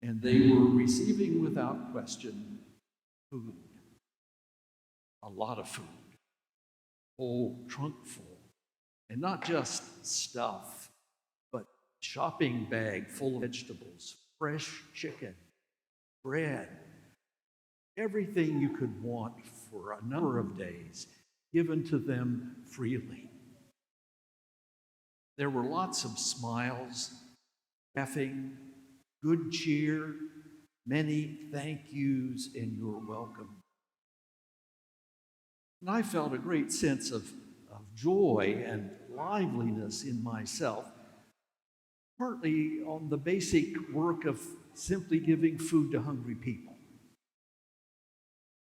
and they were receiving without question food, a lot of food, whole trunk full, and not just stuff, but shopping bag full of vegetables, fresh chicken, bread, everything you could want for a number of days, given to them freely. There were lots of smiles, laughing, good cheer, many thank yous, and you're welcome. And I felt a great sense of joy and liveliness in myself, partly on the basic work of simply giving food to hungry people.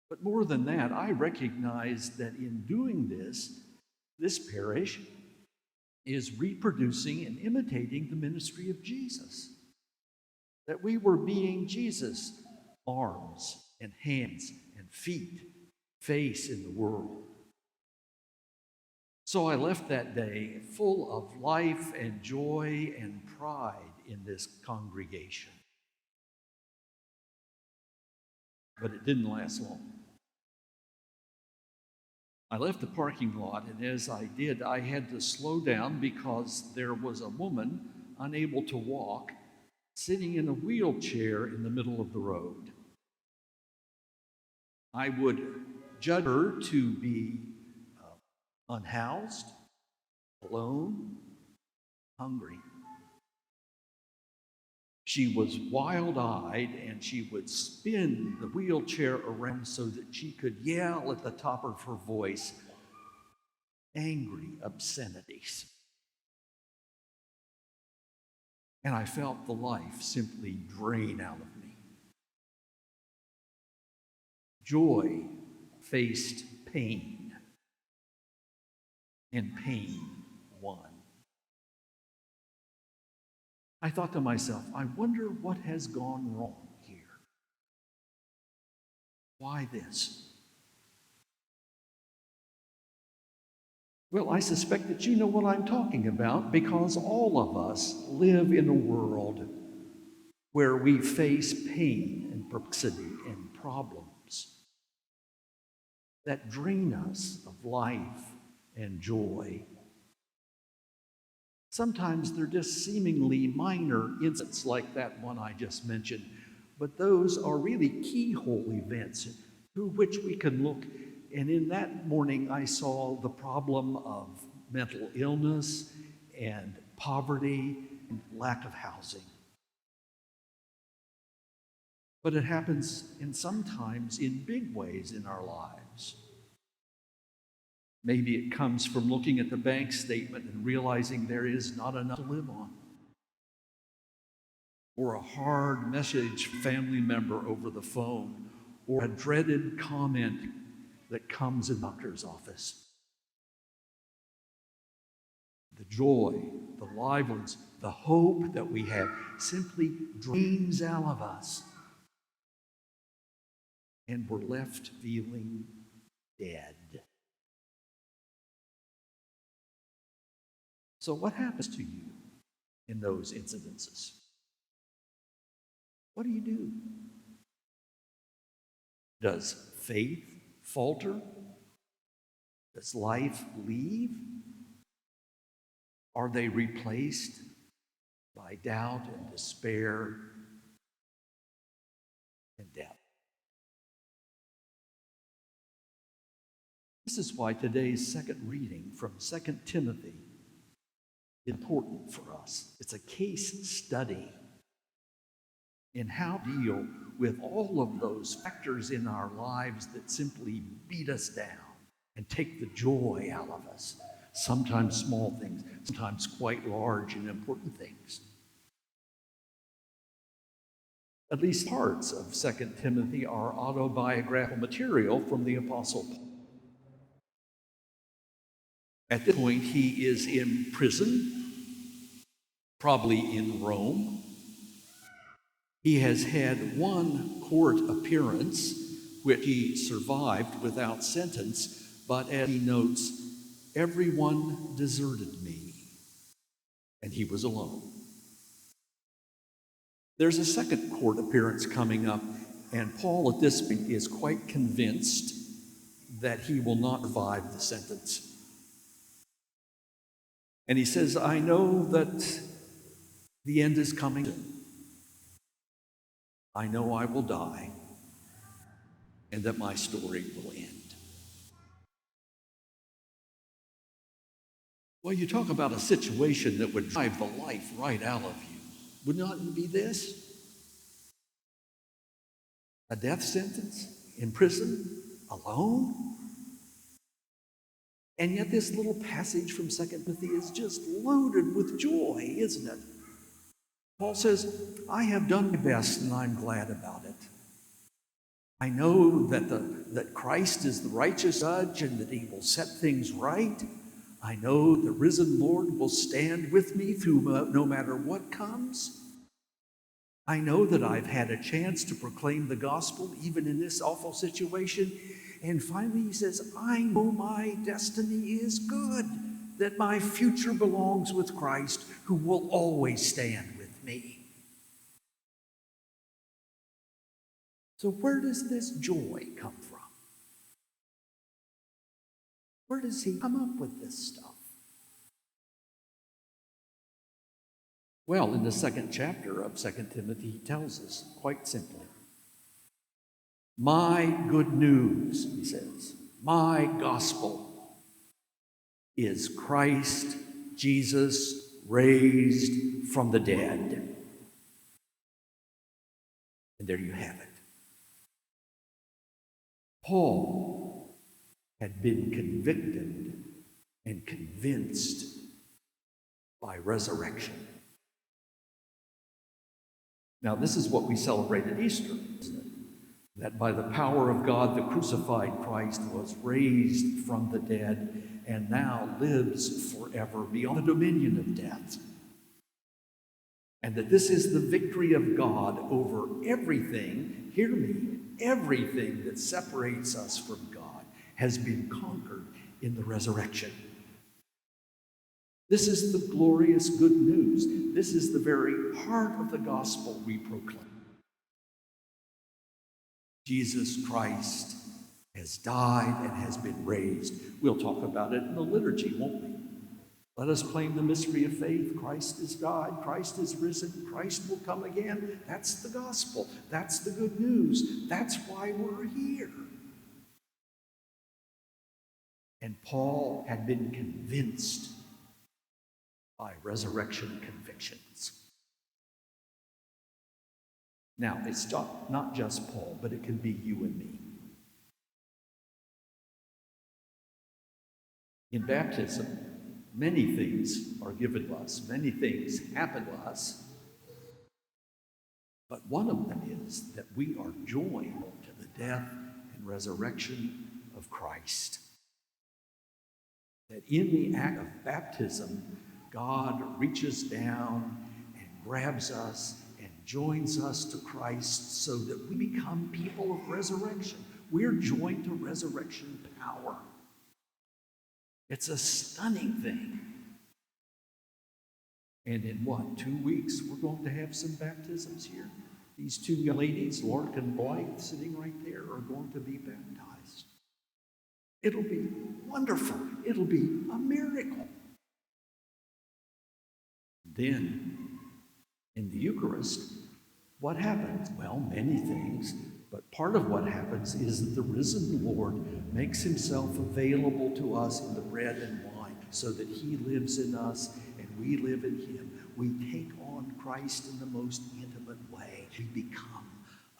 But more than that, I recognized that in doing this parish is reproducing and imitating the ministry of Jesus. That we were being Jesus' arms and hands and feet, face in the world. So I left that day full of life and joy and pride in this congregation. But it didn't last long. I left the parking lot, and as I did, I had to slow down because there was a woman unable to walk, sitting in a wheelchair in the middle of the road. I would judge her to be unhoused, alone, hungry. She was wild-eyed, and she would spin the wheelchair around so that she could yell at the top of her voice angry obscenities. And I felt the life simply drain out of me. Joy faced pain, and pain won. I thought to myself, I wonder what has gone wrong here. Why this? Well, I suspect that you know what I'm talking about, because all of us live in a world where we face pain and perplexity and problems that drain us of life and joy. Sometimes they're just seemingly minor incidents like that one I just mentioned, but those are really keyhole events through which we can look. And in that morning, I saw the problem of mental illness and poverty and lack of housing. But it happens sometimes in big ways in our lives. Maybe it comes from looking at the bank statement and realizing there is not enough to live on. Or a hard message family member over the phone, or a dreaded comment that comes in the doctor's office. The joy, the liveliness, the hope that we have simply drains out of us. And we're left feeling dead. So what happens to you in those incidences? What do you do? Does faith falter? Does life leave? Are they replaced by doubt and despair and death? This is why today's second reading from 2 Timothy is important for us. It's a case study in how to deal with all of those factors in our lives that simply beat us down and take the joy out of us. Sometimes small things, sometimes quite large and important things. At least parts of 2 Timothy are autobiographical material from the Apostle Paul. At this point, he is in prison, probably in Rome. He has had one court appearance, which he survived without sentence, but as he notes, everyone deserted me, and he was alone. There's a second court appearance coming up, and Paul at this point is quite convinced that he will not survive the sentence. And he says, I know that the end is coming. I know I will die, and that my story will end. Well, you talk about a situation that would drive the life right out of you. Would not it be this? A death sentence? In prison? Alone? And yet this little passage from 2 Timothy is just loaded with joy, isn't it? Paul says, I have done my best and I'm glad about it. I know that Christ is the righteous judge and that he will set things right. I know the risen Lord will stand with me through no matter what comes. I know that I've had a chance to proclaim the gospel even in this awful situation. And finally he says, I know my destiny is good, that my future belongs with Christ, who will always stand with me. So where does this joy come from? Where does he come up with this stuff? Well, in the second chapter of 2 Timothy, he tells us quite simply, my good news, he says, my gospel is Christ Jesus raised from the dead. And there you have it. Paul had been convicted and convinced by resurrection. Now, this is what we celebrate at Easter, isn't it? That by the power of God, the crucified Christ was raised from the dead and now lives forever beyond the dominion of death. And that this is the victory of God over everything, hear me, everything that separates us from God has been conquered in the resurrection. This is the glorious good news. This is the very heart of the gospel we proclaim. Jesus Christ has died and has been raised. We'll talk about it in the liturgy, won't we? Let us claim the mystery of faith. Christ has died. Christ is risen. Christ will come again. That's the gospel. That's the good news. That's why we're here. And Paul had been convinced by resurrection convictions. Now, it's not just Paul, but it can be you and me. In baptism, many things are given to us. Many things happen to us. But one of them is that we are joined to the death and resurrection of Christ. That in the act of baptism, God reaches down and grabs us and joins us to Christ so that we become people of resurrection. We're joined to resurrection power. It's a stunning thing. And in 2 weeks, we're going to have some baptisms here. These two young ladies, Lark and Blythe, sitting right there, are going to be baptized. It'll be wonderful. It'll be a miracle. Then, in the Eucharist, what happens? Well, many things, but part of what happens is that the risen Lord makes himself available to us in the bread and wine so that he lives in us and we live in him. We take on Christ in the most intimate way. We become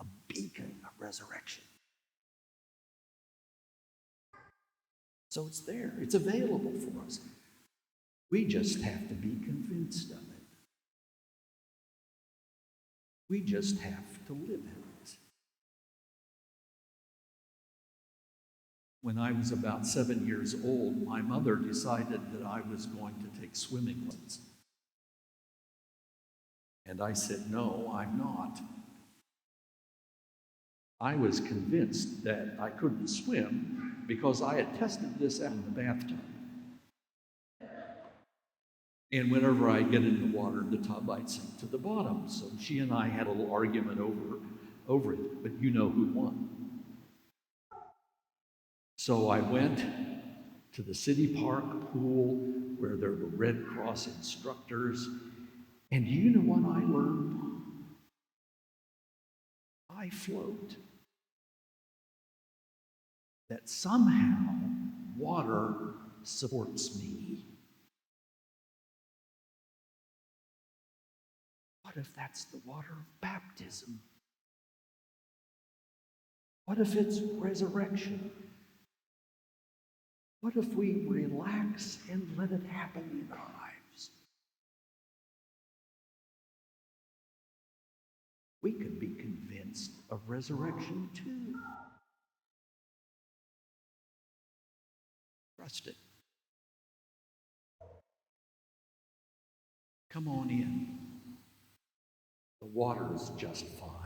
a beacon of resurrection. So it's there. It's available for us. We just have to be convinced of it. We just have to live it. When I was about 7 years old, my mother decided that I was going to take swimming lessons. And I said, no, I'm not. I was convinced that I couldn't swim because I had tested this out in the bathtub. And whenever I get in the water, the tub, I'd sink to the bottom. So she and I had a little argument over it, but you know who won. So I went to the city park pool where there were Red Cross instructors. And you know what I learned? I float. That somehow water supports me. What if that's the water of baptism? What if it's resurrection? What if we relax and let it happen in our lives? We could be convinced of resurrection too. Trust it. Come on in. The water is just fine.